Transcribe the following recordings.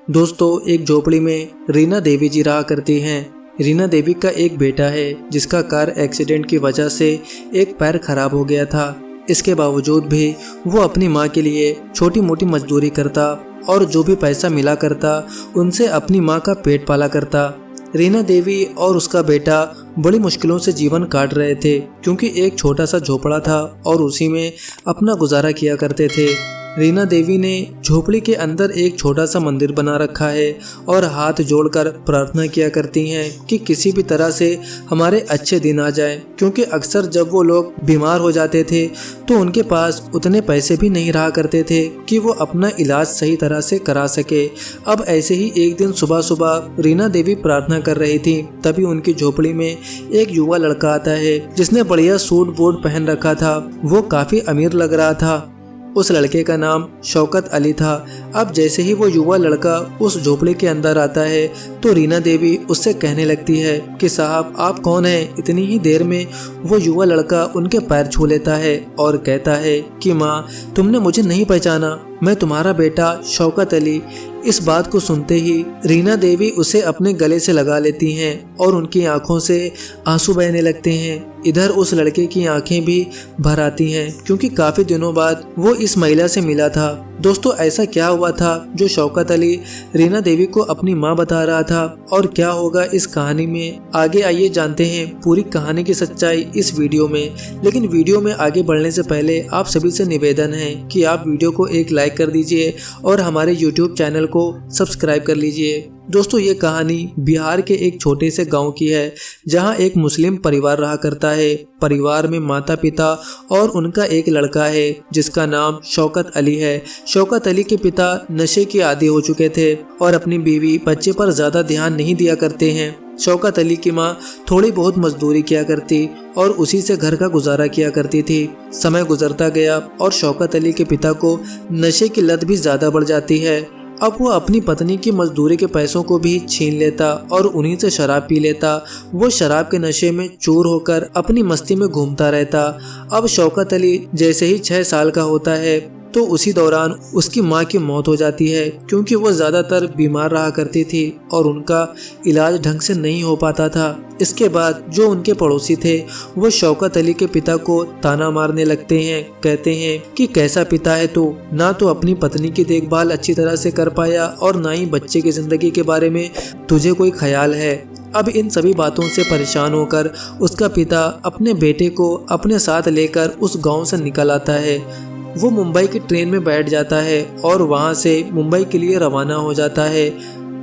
दोस्तों, एक झोपड़ी में रीना देवी जी रहा करती हैं। रीना देवी का एक बेटा है जिसका कार एक्सीडेंट की वजह से एक पैर खराब हो गया था। इसके बावजूद भी वो अपनी माँ के लिए छोटी मोटी मजदूरी करता और जो भी पैसा मिला करता उनसे अपनी माँ का पेट पाला करता। रीना देवी और उसका बेटा बड़ी मुश्किलों से जीवन काट रहे थे क्योंकि एक छोटा सा झोपड़ा था और उसी में अपना गुजारा किया करते थे। रीना देवी ने झोपड़ी के अंदर एक छोटा सा मंदिर बना रखा है और हाथ जोड़कर प्रार्थना किया करती हैं कि किसी भी तरह से हमारे अच्छे दिन आ जाए, क्योंकि अक्सर जब वो लोग बीमार हो जाते थे तो उनके पास उतने पैसे भी नहीं रहा करते थे कि वो अपना इलाज सही तरह से करा सके। अब ऐसे ही एक दिन सुबह सुबह रीना देवी प्रार्थना कर रही थी, तभी उनकी झोपड़ी में एक युवा लड़का आता है जिसने बढ़िया सूट बूट पहन रखा था। वो काफी अमीर लग रहा था। उस लड़के का नाम शौकत अली था। अब जैसे ही वो युवा लड़का उस झोपड़ी के अंदर आता है तो रीना देवी उससे कहने लगती है कि साहब आप कौन हैं। इतनी ही देर में वो युवा लड़का उनके पैर छू लेता है और कहता है कि माँ, तुमने मुझे नहीं पहचाना, मैं तुम्हारा बेटा शौकत अली। इस बात को सुनते ही रीना देवी उसे अपने गले से लगा लेती हैं और उनकी आंखों से आंसू बहने लगते हैं। इधर उस लड़के की आंखें भी भर आती हैं क्योंकि काफी दिनों बाद वो इस महिला से मिला था। दोस्तों, ऐसा क्या हुआ था जो शौकत अली रीना देवी को अपनी माँ बता रहा था और क्या होगा इस कहानी में, आगे आइए जानते हैं पूरी कहानी की सच्चाई इस वीडियो में। लेकिन वीडियो में आगे बढ़ने से पहले आप सभी से निवेदन है कि आप वीडियो को एक लाइक कर दीजिए और हमारे YouTube चैनल को सब्सक्राइब कर लीजिए। दोस्तों, ये कहानी बिहार के एक छोटे से गांव की है जहां एक मुस्लिम परिवार रहा करता है। परिवार में माता पिता और उनका एक लड़का है जिसका नाम शौकत अली है। शौकत अली के पिता नशे के आदी हो चुके थे और अपनी बीवी बच्चे पर ज्यादा ध्यान नहीं दिया करते हैं। शौकत अली की माँ थोड़ी बहुत मजदूरी किया करती और उसी से घर का गुजारा किया करती थी। समय गुजरता गया और शौकत अली के पिता को नशे की लत भी ज्यादा बढ़ जाती है। अब वो अपनी पत्नी की मजदूरी के पैसों को भी छीन लेता और उन्हीं से शराब पी लेता। वो शराब के नशे में चूर होकर अपनी मस्ती में घूमता रहता। अब शौकत अली जैसे ही 6 साल का होता है तो उसी दौरान उसकी माँ की मौत हो जाती है क्योंकि वो ज़्यादातर बीमार रहा करती थी और उनका इलाज ढंग से नहीं हो पाता था। इसके बाद जो उनके पड़ोसी थे वो शौकत अली के पिता को ताना मारने लगते हैं। कहते हैं कि कैसा पिता है तू, ना तो अपनी पत्नी की देखभाल अच्छी तरह से कर पाया और ना ही बच्चे की जिंदगी के बारे में तुझे कोई ख्याल है। अब इन सभी बातों से परेशान होकर उसका पिता अपने बेटे को अपने साथ लेकर उस गाँव से निकल आता है। वो मुंबई की ट्रेन में बैठ जाता है और वहाँ से मुंबई के लिए रवाना हो जाता है।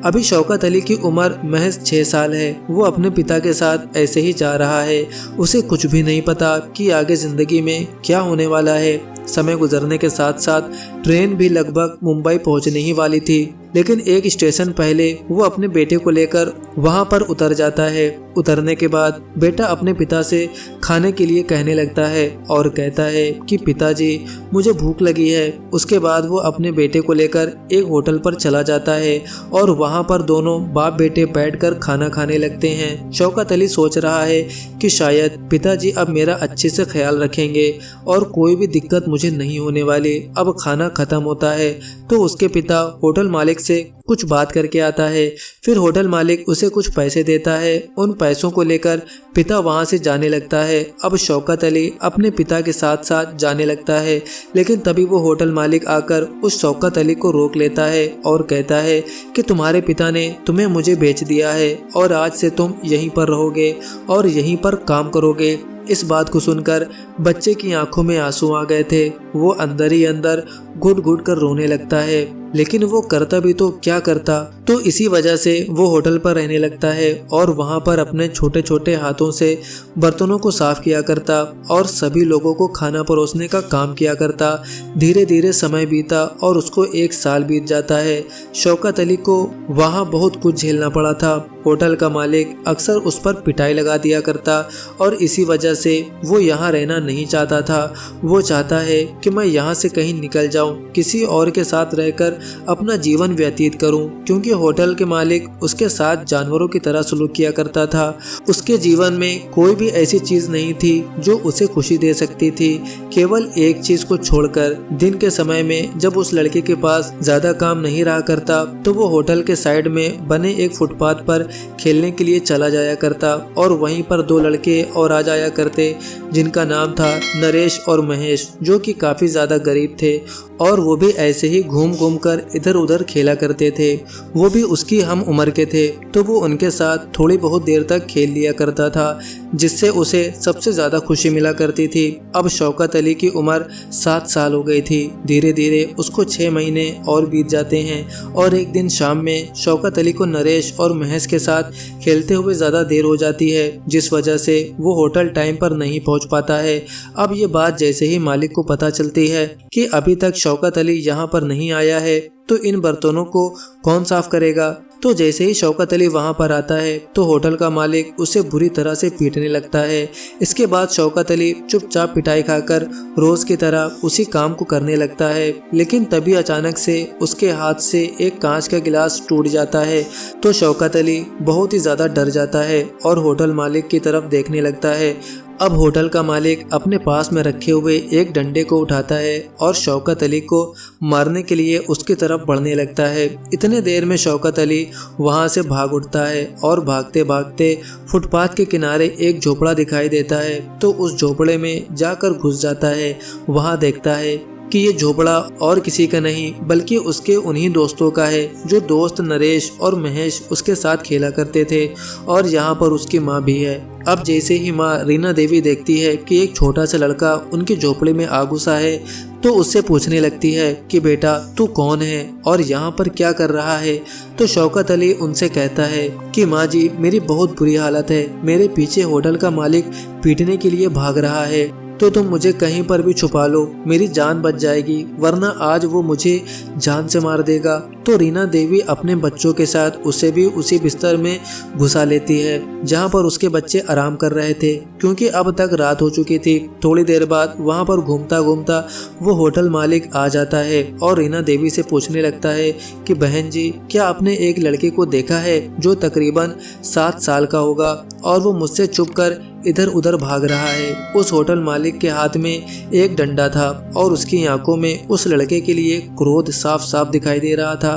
अभी शौकत अली की उम्र महज 6 साल है। वो अपने पिता के साथ ऐसे ही जा रहा है। उसे कुछ भी नहीं पता कि आगे जिंदगी में क्या होने वाला है। समय गुजरने के साथ साथ ट्रेन भी लगभग मुंबई पहुंचने ही वाली थी, लेकिन एक स्टेशन पहले वो अपने बेटे को लेकर वहां पर उतर जाता है। उतरने के बाद बेटा अपने पिता से खाने के लिए कहने लगता है और कहता है कि पिताजी, मुझे भूख लगी है। उसके बाद वो अपने बेटे को लेकर एक होटल पर चला जाता है और वहां पर दोनों बाप बेटे बैठकर खाना खाने लगते हैं। शौकत अली सोच रहा है कि शायद पिताजी अब मेरा अच्छे से ख्याल रखेंगे और कोई भी दिक्कत मुझे नहीं होने वाली। अब खाना खत्म होता है तो उसके पिता होटल मालिक से कुछ बात करके आता है। फिर होटल मालिक उसे कुछ पैसे देता है। उन पैसों को लेकर पिता वहां से जाने लगता है। अब शौकत अली अपने पिता के साथ साथ जाने लगता है, लेकिन तभी वो होटल मालिक आकर उस शौकत अली को रोक लेता है और कहता है कि तुम्हारे पिता ने तुम्हें मुझे बेच दिया है और आज से तुम यहीं पर रहोगे और यहीं पर काम करोगे। इस बात को सुनकर बच्चे की आंखों में आंसू आ गए थे। वो अंदर ही अंदर घुट घुट कर रोने लगता है, लेकिन वो करता भी तो क्या करता। तो इसी वजह से वो होटल पर रहने लगता है और वहाँ पर अपने छोटे छोटे हाथों से बर्तनों को साफ किया करता और सभी लोगों को खाना परोसने का काम किया करता। धीरे धीरे समय बीता और उसको 1 साल बीत जाता है। शौकत अली को वहाँ बहुत कुछ झेलना पड़ा था। होटल का मालिक अक्सर उस पर पिटाई लगा दिया करता और इसी वजह से वो यहाँ रहना नहीं चाहता था। वो चाहता है कि मैं यहाँ से कहीं निकल जाऊँ, किसी और के साथ रहकर अपना जीवन व्यतीत करूँ। करूं, क्योंकि होटल के मालिक उसके साथ जानवरों की तरह सलूक किया करता था। उसके जीवन में कोई भी ऐसी चीज नहीं थी जो उसे खुशी दे सकती थी। केवल एक चीज को छोड़कर, दिन के समय में जब उस लड़के के पास ज्यादा काम नहीं रहा करता तो वो होटल के साइड में बने एक फुटपाथ पर खेलने के लिए चला जाया करता और वहीं पर दो लड़के और आ जाया करते जिनका नाम था नरेश और महेश, जो कि काफी ज्यादा गरीब थे और वो भी ऐसे ही घूम घूम कर इधर उधर खेला करते थे। वो भी उसकी हम उम्र के थे, तो वो उनके साथ थोड़ी बहुत देर तक खेल लिया करता था, जिससे उसे सबसे ज्यादा खुशी मिला करती थी। अब शौकत अली की उम्र 7 साल हो गई थी। धीरे धीरे उसको 6 महीने और बीत जाते हैं और एक दिन शाम में शौकत अली को नरेश और महेश के साथ खेलते हुए ज्यादा देर हो जाती है, जिस वजह से वो होटल टाइम पर नहीं पहुंच पाता है। अब ये बात जैसे ही मालिक को पता चलती है कि अभी तक शौकत अली यहाँ पर नहीं आया है, तो इन बर्तनों को कौन साफ करेगा। तो जैसे ही शौकत अली वहां पर आता है तो होटल का मालिक उसे बुरी तरह से पीटने लगता है। इसके बाद शौकत अली चुपचाप पिटाई खाकर रोज की तरह उसी काम को करने लगता है, लेकिन तभी अचानक से उसके हाथ से एक कांच का गिलास टूट जाता है। तो शौकत अली बहुत ही ज्यादा डर जाता है और होटल मालिक की तरफ देखने लगता है। अब होटल का मालिक अपने पास में रखे हुए एक डंडे को उठाता है और शौकत अली को मारने के लिए उसकी तरफ बढ़ने लगता है। इतने देर में शौकत अली वहां से भाग उठता है और भागते भागते फुटपाथ के किनारे एक झोपड़ा दिखाई देता है, तो उस झोपड़े में जाकर घुस जाता है। वहां देखता है कि ये झोपड़ा और किसी का नहीं बल्कि उसके उन्हीं दोस्तों का है, जो दोस्त नरेश और महेश उसके साथ खेला करते थे, और यहाँ पर उसकी माँ भी है। अब जैसे ही माँ रीना देवी देखती है कि एक छोटा सा लड़का उनके झोपड़े में आ घुसा है, तो उससे पूछने लगती है कि बेटा तू कौन है और यहाँ पर क्या कर रहा है। तो शौकत अली उनसे कहता है कि माँ जी, मेरी बहुत बुरी हालत है, मेरे पीछे होटल का मालिक पीटने के लिए भाग रहा है, तो तुम मुझे कहीं पर भी छुपा लो, मेरी जान बच जाएगी, वरना आज वो मुझे जान से मार देगा। तो रीना देवी अपने बच्चों के साथ उसे भी उसी बिस्तर में घुसा लेती है जहां पर उसके बच्चे आराम कर रहे थे, क्योंकि अब तक रात हो चुकी थी। थोड़ी देर बाद वहां पर घूमता घूमता वो होटल मालिक आ जाता है और रीना देवी से पूछने लगता है कि बहन जी, क्या आपने एक लड़के को देखा है जो तकरीबन 7 साल का होगा और वो मुझसे छुप कर इधर उधर भाग रहा है। उस होटल मालिक के हाथ में एक डंडा था और उसकी आंखों में उस लड़के के लिए क्रोध साफ साफ दिखाई दे रहा था।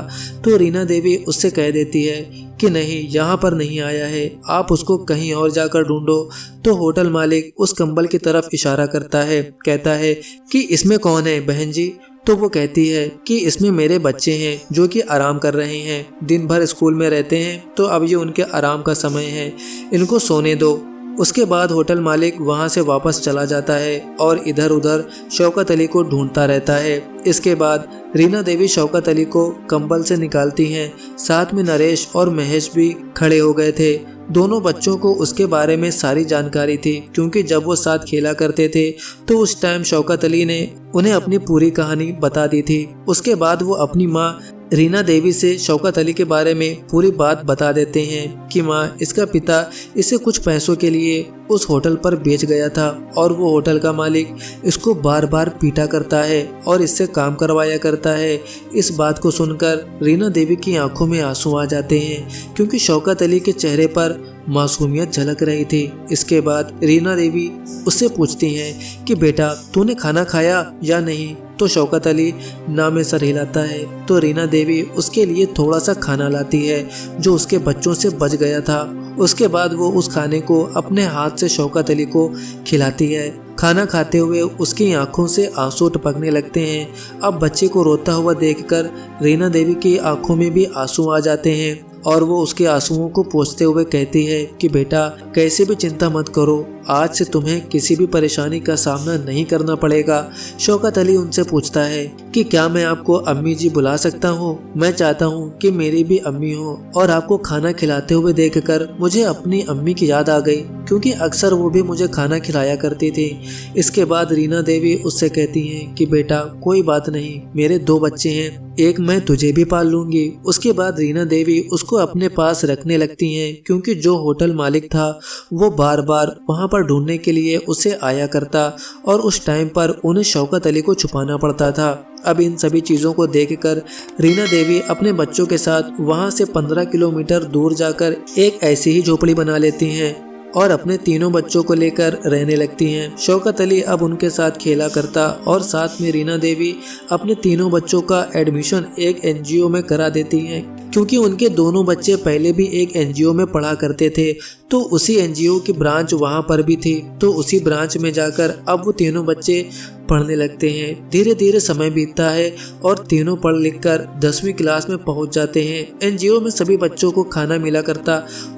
तो रीना देवी उससे कह देती है कि नहीं, यहाँ पर नहीं आया है, आप उसको कहीं और जाकर ढूंढो। तो होटल मालिक उस कंबल की तरफ इशारा करता है, कहता है कि इसमें कौन है बहन जी। तो वो कहती है कि इसमें मेरे बच्चे हैं जो कि आराम कर रहे हैं, दिन भर स्कूल में रहते हैं, तो अब ये उनके आराम का समय है, इनको सोने दो। उसके बाद होटल मालिक वहां से वापस चला जाता है और इधर उधर शौकत अली को ढूंढता रहता है। इसके बाद रीना देवी शौकत अली को कंबल से निकालती हैं। साथ में नरेश और महेश भी खड़े हो गए थे। दोनों बच्चों को उसके बारे में सारी जानकारी थी, क्योंकि जब वो साथ खेला करते थे तो उस टाइम शौकत अली ने उन्हें अपनी पूरी कहानी बता दी थी। उसके बाद वो अपनी माँ रीना देवी से शौकत अली के बारे में पूरी बात बता देते हैं कि माँ, इसका पिता इसे कुछ पैसों के लिए उस होटल पर बेच गया था और वो होटल का मालिक इसको बार बार पीटा करता है और इससे काम करवाया करता है। इस बात को सुनकर रीना देवी की आंखों में आंसू आ जाते हैं, क्योंकि शौकत अली के चेहरे पर मासूमियत झलक रही थी। इसके बाद रीना देवी उससे पूछती हैं कि बेटा, तूने खाना खाया या नहीं। तो शौकत अली ना में सर हिलाता है। तो रीना देवी उसके लिए थोड़ा सा खाना लाती है जो उसके बच्चों से बच गया था। उसके बाद वो उस खाने को अपने हाथ से शौकत अली को खिलाती है। खाना खाते हुए उसकी आंखों से आंसू टपकने लगते हैं। अब बच्चे को रोता हुआ देखकर रीना देवी की आंखों में भी आंसू आ जाते हैं और वो उसके आंसुओं को पोंछते हुए कहती है कि बेटा, कैसे भी चिंता मत करो, आज से तुम्हें किसी भी परेशानी का सामना नहीं करना पड़ेगा। शौकत अली उनसे पूछता है कि क्या मैं आपको अम्मी जी बुला सकता हूँ? मैं चाहता हूँ कि मेरी भी अम्मी हो और आपको खाना खिलाते हुए देखकर मुझे अपनी अम्मी की याद आ गई, क्योंकि अक्सर वो भी मुझे खाना खिलाया करती थी। इसके बाद रीना देवी उससे कहती हैं कि बेटा, कोई बात नहीं, मेरे 2 बच्चे हैं, एक मैं तुझे भी पाल लूंगी। उसके बाद रीना देवी उसको अपने पास रखने लगती हैं, क्योंकि जो होटल मालिक था वो बार बार वहां पर ढूंढने के लिए उसे आया करता और उस टाइम पर उन्हें शौकत अली को छुपाना पड़ता था। अब इन सभी चीज़ों को देखकर रीना देवी अपने बच्चों के साथ वहां से 15 किलोमीटर दूर जाकर एक ऐसी ही झोपड़ी बना लेती हैं और अपने तीनों बच्चों को लेकर रहने लगती हैं। शौकत अली अब उनके साथ खेला करता और साथ में रीना देवी अपने तीनों बच्चों का एडमिशन एक एनजीओ में करा देती हैं, क्योंकि उनके दोनों बच्चे पहले भी एक एनजीओ में पढ़ा करते थे, तो उसी एनजीओ की ब्रांच वहां पर भी थी। तो उसी ब्रांच में जाकर अब वो तीनों बच्चे पढ़ने लगते हैं। धीरे धीरे समय बीतता है और तीनों पढ़ लिख कर 10वीं क्लास में पहुंच जाते हैं। एनजीओ में सभी बच्चों को खाना मिला करता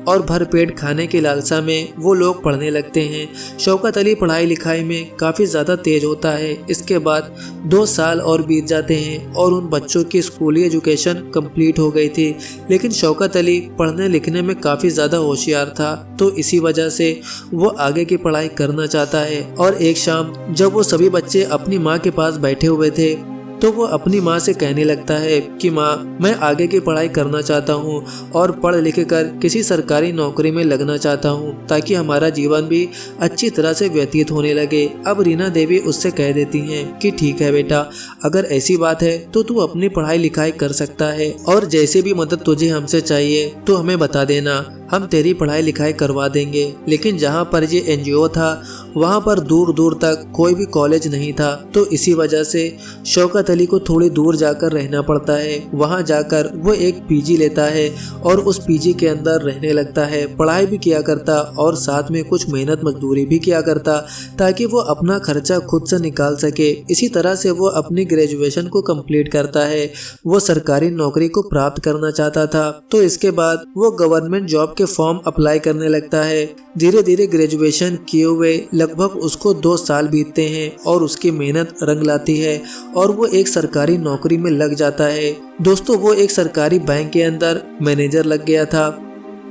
और भरपेट खाने की लालसा में वो लोग पढ़ने लगते हैं। शौकत अली पढ़ाई लिखाई में काफ़ी ज़्यादा तेज होता है। इसके बाद 2 साल और बीत जाते हैं और उन बच्चों की स्कूली एजुकेशन कंप्लीट हो गई थी, लेकिन शौकत अली पढ़ने लिखने में काफ़ी ज़्यादा होशियार था, तो इसी वजह से वो आगे की पढ़ाई करना चाहता है। और एक शाम जब वो सभी बच्चे अपनी माँ के पास बैठे हुए थे, तो वो अपनी माँ से कहने लगता है कि माँ, मैं आगे की पढ़ाई करना चाहता हूँ और पढ़ लिख कर किसी सरकारी नौकरी में लगना चाहता हूँ, ताकि हमारा जीवन भी अच्छी तरह से व्यतीत होने लगे। अब रीना देवी उससे कह देती हैं कि ठीक है बेटा, अगर ऐसी बात है तो तू अपनी पढ़ाई लिखाई कर सकता है और जैसे भी मदद तुझे हमसे चाहिए तो हमें बता देना, हम तेरी पढ़ाई लिखाई करवा देंगे। लेकिन जहाँ पर ये एनजीओ था वहाँ पर दूर दूर तक कोई भी कॉलेज नहीं था, तो इसी वजह से शौकत अली को थोड़ी दूर जाकर रहना पड़ता है। वहाँ जाकर वो एक पीजी लेता है और उस पीजी के अंदर रहने लगता है। पढ़ाई भी किया करता और साथ में कुछ मेहनत मजदूरी भी किया करता, ताकि वो अपना खर्चा खुद से निकाल सके। इसी तरह से वो अपनी ग्रेजुएशन को कंप्लीट करता है। वो सरकारी नौकरी को प्राप्त करना चाहता था, तो इसके बाद वो गवर्नमेंट जॉब के फॉर्म अप्लाई करने लगता है। धीरे धीरे ग्रेजुएशन किए हुए लगभग उसको 2 साल बीतते हैं और उसकी मेहनत रंग लाती है और वो एक सरकारी नौकरी में लग जाता है। दोस्तों, वो एक सरकारी बैंक के अंदर मैनेजर लग गया था।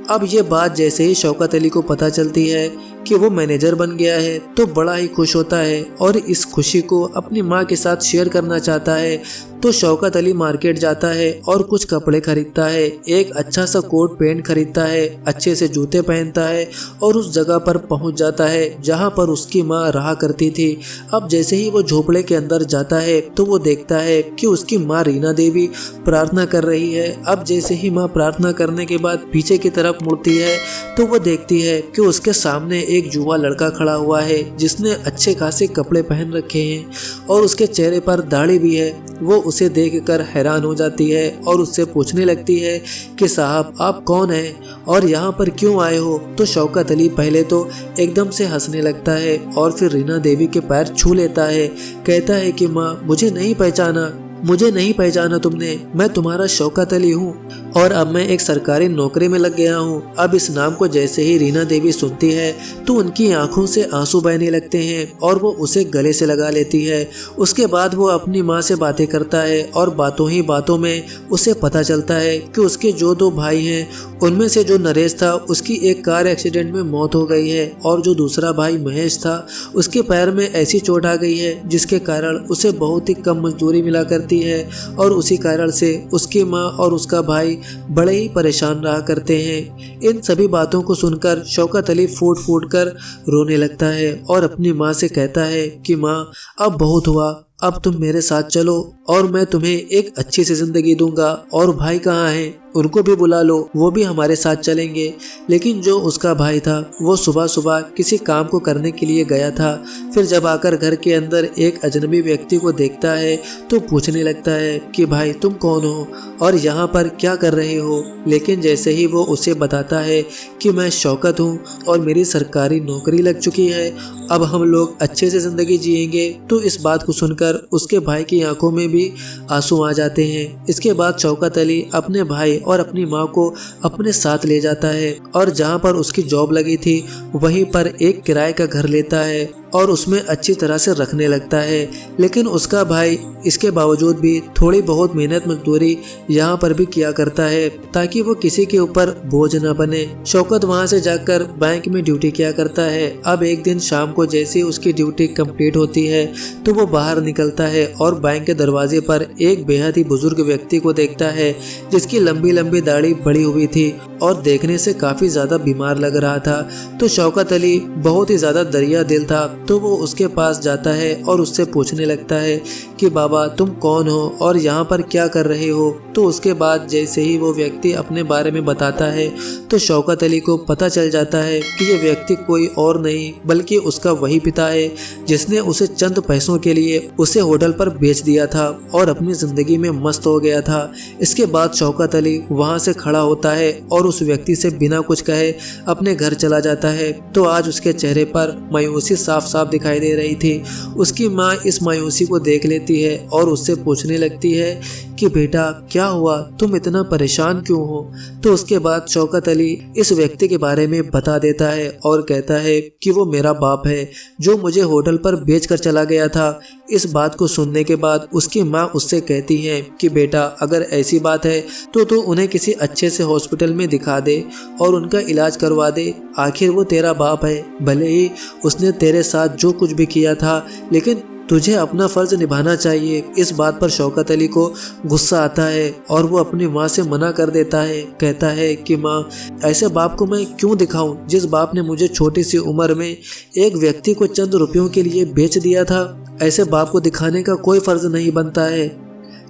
अब ये बात जैसे ही शौकत अली को पता चलती है कि वो मैनेजर बन गया है, तो बड़ा ही खुश होता है और इस खुशी को अपनी माँ के साथ शेयर करना चाहता है। तो शौकत अली मार्केट जाता है और कुछ कपड़े खरीदता है, एक अच्छा सा कोट पैंट खरीदता है, अच्छे से जूते पहनता है और उस जगह पर पहुंच जाता है जहां पर उसकी माँ रहा करती थी। अब जैसे ही वो झोपड़े के अंदर जाता है तो वो देखता है कि उसकी माँ रीना देवी प्रार्थना कर रही है। अब जैसे ही माँ प्रार्थना करने के बाद पीछे की तरफ मुड़ती है तो वो देखती है कि उसके सामने एक युवा लड़का खड़ा हुआ है जिसने अच्छे खासे कपड़े पहन रखे हैं और उसके चेहरे पर दाढ़ी भी है। वो उसे देखकर हैरान हो जाती है और उससे पूछने लगती है कि साहब, आप कौन हैं और यहाँ पर क्यों आए हो? तो शौकत अली पहले तो एकदम से हंसने लगता है और फिर रीना देवी के पैर छू लेता है। कहता है कि माँ, मुझे नहीं पहचाना तुमने, मैं तुम्हारा शौकत अली हूँ और अब मैं एक सरकारी नौकरी में लग गया हूँ। अब इस नाम को जैसे ही रीना देवी सुनती है तो उनकी आंखों से आंसू बहने लगते हैं और वो उसे गले से लगा लेती है। उसके बाद वो अपनी माँ से बातें करता है और बातों ही बातों में उसे पता चलता है कि उसके जो 2 भाई हैं उनमें से जो नरेश था उसकी एक कार एक्सीडेंट में मौत हो गई है और जो दूसरा भाई महेश था उसके पैर में ऐसी चोट आ गई है जिसके कारण उसे बहुत ही कम मजदूरी मिला करती है और उसी कारण से उसकी माँ और उसका भाई बड़े ही परेशान रहा करते हैं। इन सभी बातों को सुनकर शौकत अली फूट फूट कर रोने लगता है और अपनी माँ से कहता है कि माँ, अब बहुत हुआ, अब तुम मेरे साथ चलो और मैं तुम्हें एक अच्छी सी जिंदगी दूंगा। और भाई कहाँ हैं? उनको भी बुला लो, वो भी हमारे साथ चलेंगे। लेकिन जो उसका भाई था वो सुबह सुबह किसी काम को करने के लिए गया था। फिर जब आकर घर के अंदर एक अजनबी व्यक्ति को देखता है तो पूछने लगता है कि भाई, तुम कौन हो और यहाँ पर क्या कर रहे हो? लेकिन जैसे ही वो उसे बताता है कि मैं शौकत हूँ और मेरी सरकारी नौकरी लग चुकी है, अब हम लोग अच्छे से जिंदगी जिएंगे, तो इस बात को सुनकर उसके भाई की आंखों में भी आंसू आ जाते हैं। इसके बाद शौकत अली अपने भाई और अपनी माँ को अपने साथ ले जाता है और जहाँ पर उसकी जॉब लगी थी वहीं पर एक किराए का घर लेता है और उसमें अच्छी तरह से रखने लगता है। लेकिन उसका भाई इसके बावजूद भी थोड़ी बहुत मेहनत मजदूरी यहाँ पर भी किया करता है ताकि वो किसी के ऊपर बोझ न बने। शौकत वहाँ से जाकर बैंक में ड्यूटी किया करता है। अब एक दिन शाम को जैसे उसकी ड्यूटी कंप्लीट होती है तो वो बाहर निकलता है और बैंक के दरवाजे पर एक बेहद ही बुजुर्ग व्यक्ति को देखता है जिसकी लंबी लंबी दाढ़ी बड़ी हुई थी और देखने से काफी ज्यादा बीमार लग रहा था। तो शौकत अली बहुत ही ज्यादा दरिया दिल था, तो वो उसके पास जाता है और उससे पूछने लगता है कि बाबा तुम कौन हो और यहाँ पर क्या कर रहे हो। तो उसके बाद जैसे ही वो व्यक्ति अपने बारे में बताता है तो शौकत अली को पता चल जाता है कि ये व्यक्ति कोई और नहीं बल्कि उसका वही पिता है जिसने उसे चंद पैसों के लिए उसे होटल पर बेच दिया था और अपनी जिंदगी में मस्त हो गया था। इसके बाद शौकत अली वहां से खड़ा होता है और उस व्यक्ति से बिना कुछ कहे अपने घर चला जाता है। तो आज उसके चेहरे पर मायूसी साफ साफ दिखाई दे रही थी। उसकी माँ इस मायूसी को देख लेती है और उससे पूछने लगती है कि बेटा क्या हुआ, तुम इतना परेशान क्यों हो। तो उसके बाद शौकत अली इस व्यक्ति के बारे में बता देता है और कहता है कि वो मेरा बाप है जो मुझे होटल पर बेचकर चला गया था। इस बात को सुनने के बाद उसकी माँ उससे कहती है कि बेटा अगर ऐसी बात है तो तू उन्हें किसी अच्छे से हॉस्पिटल में दिखा दे और उनका इलाज करवा दे। आखिर वो तेरा बाप है, भले ही उसने तेरे साथ जो कुछ भी किया था लेकिन तुझे अपना फर्ज निभाना चाहिए। इस बात पर शौकत अली को गुस्सा आता है और वो अपनी माँ से मना कर देता है। कहता है कि माँ ऐसे बाप को मैं क्यों दिखाऊं जिस बाप ने मुझे छोटी सी उम्र में एक व्यक्ति को चंद रुपयों के लिए बेच दिया था। ऐसे बाप को दिखाने का कोई फर्ज नहीं बनता है।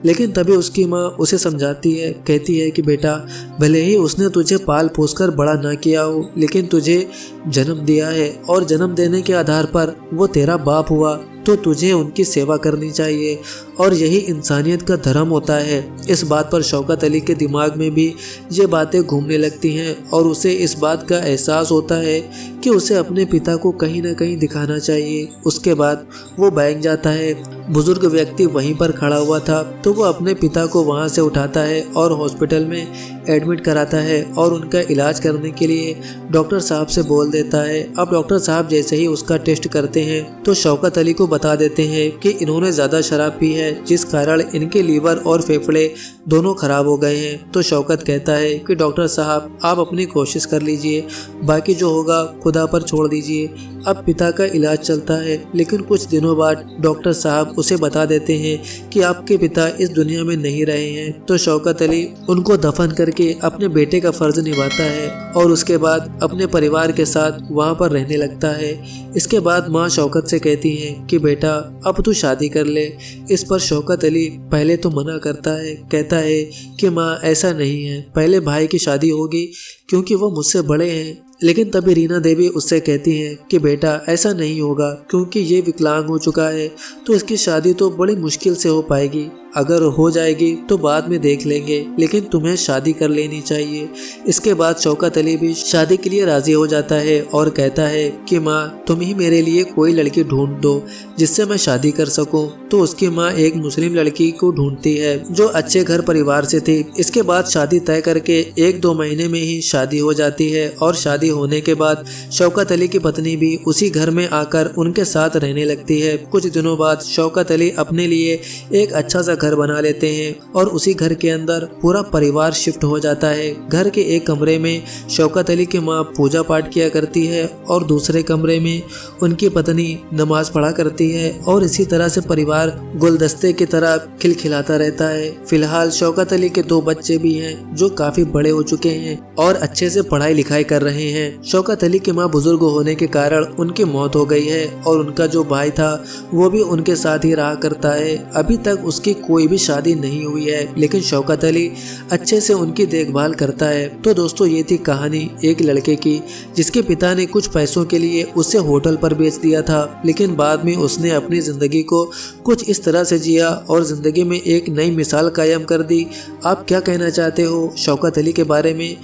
लेकिन तभी उसकी माँ उसे समझाती है, कहती है कि बेटा भले ही उसने तुझे पाल पोस कर बड़ा ना किया हो लेकिन तुझे जन्म दिया है और जन्म देने के आधार पर वो तेरा बाप हुआ तो तुझे उनकी सेवा करनी चाहिए और यही इंसानियत का धर्म होता है। इस बात पर शौकत अली के दिमाग में भी ये बातें घूमने लगती हैं और उसे इस बात का एहसास होता है कि उसे अपने पिता को कहीं ना कहीं दिखाना चाहिए। उसके बाद वो बैंक जाता है। बुजुर्ग व्यक्ति वहीं पर खड़ा हुआ था तो वो अपने पिता को वहां से उठाता है और हॉस्पिटल में एडमिट कराता है और उनका इलाज करने के लिए डॉक्टर साहब से बोल देता है। अब डॉक्टर साहब जैसे ही उसका टेस्ट करते हैं तो शौकत अली को बता देते हैं कि इन्होंने ज़्यादा शराब पी है जिस कारण इनके लीवर और फेफड़े दोनों खराब हो गए हैं। तो शौकत कहता है कि डॉक्टर साहब आप अपनी कोशिश कर लीजिए, बाकी जो होगा खुदा पर छोड़ दीजिए। अब पिता का इलाज चलता है लेकिन कुछ दिनों बाद डॉक्टर साहब उसे बता देते हैं कि आपके पिता इस दुनिया में नहीं रहे हैं। तो शौकत अली उनको दफन करके अपने बेटे का फर्ज निभाता है और उसके बाद अपने परिवार के साथ वहां पर रहने लगता है। इसके बाद माँ शौकत से कहती हैं कि बेटा अब तू शादी कर ले। इस पर शौकत अली पहले तो मना करता है, कहता है कि माँ ऐसा नहीं है, पहले भाई की शादी होगी क्योंकि वो मुझसे बड़े हैं। लेकिन तभी रीना देवी उससे कहती हैं कि बेटा ऐसा नहीं होगा क्योंकि ये विकलांग हो चुका है तो इसकी शादी तो बड़ी मुश्किल से हो पाएगी। अगर हो जाएगी तो बाद में देख लेंगे लेकिन तुम्हें शादी कर लेनी चाहिए। इसके बाद शौकत अली भी शादी के लिए राजी हो जाता है और कहता है कि माँ तुम ही मेरे लिए कोई लड़की ढूंढ दो जिससे मैं शादी कर सकूं। तो उसकी माँ एक मुस्लिम लड़की को ढूंढती है जो अच्छे घर परिवार से थी। इसके बाद शादी तय करके 1-2 महीने में ही शादी हो जाती है और शादी होने के बाद शौकत अली की पत्नी भी उसी घर में आकर उनके साथ रहने लगती है। कुछ दिनों बाद शौकत अली अपने लिए एक अच्छा सा घर बना लेते हैं और उसी घर के अंदर पूरा परिवार शिफ्ट हो जाता है। घर के एक कमरे में शौकत अली की माँ पूजा पाठ किया करती है और दूसरे कमरे में उनकी पत्नी नमाज पढ़ा करती है और इसी तरह से परिवार गुलदस्ते की तरह खिलखिलाता रहता है। फिलहाल शौकत अली के 2 बच्चे भी हैं जो काफी बड़े हो चुके हैं और अच्छे से पढ़ाई लिखाई कर रहे हैं। शौकत अली की माँ बुजुर्ग होने के कारण उनकी मौत हो गई है और उनका जो भाई था वो भी उनके साथ ही रहा करता है। अभी तक उसकी कोई भी शादी नहीं हुई है लेकिन शौकत अली अच्छे से उनकी देखभाल करता है। तो दोस्तों ये थी कहानी एक लड़के की जिसके पिता ने कुछ पैसों के लिए उसे होटल पर बेच दिया था लेकिन बाद में उसने अपनी जिंदगी को कुछ इस तरह से जिया और जिंदगी में एक नई मिसाल कायम कर दी। आप क्या कहना चाहते हो शौकत अली के बारे में?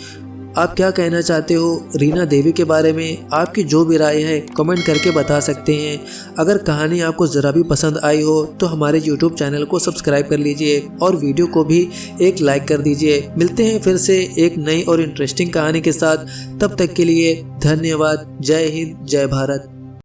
आप क्या कहना चाहते हो रीना देवी के बारे में? आपकी जो भी राय है कमेंट करके बता सकते हैं। अगर कहानी आपको ज़रा भी पसंद आई हो तो हमारे YouTube चैनल को सब्सक्राइब कर लीजिए और वीडियो को भी एक लाइक कर दीजिए। मिलते हैं फिर से एक नई और इंटरेस्टिंग कहानी के साथ। तब तक के लिए धन्यवाद। जय हिंद, जय भारत।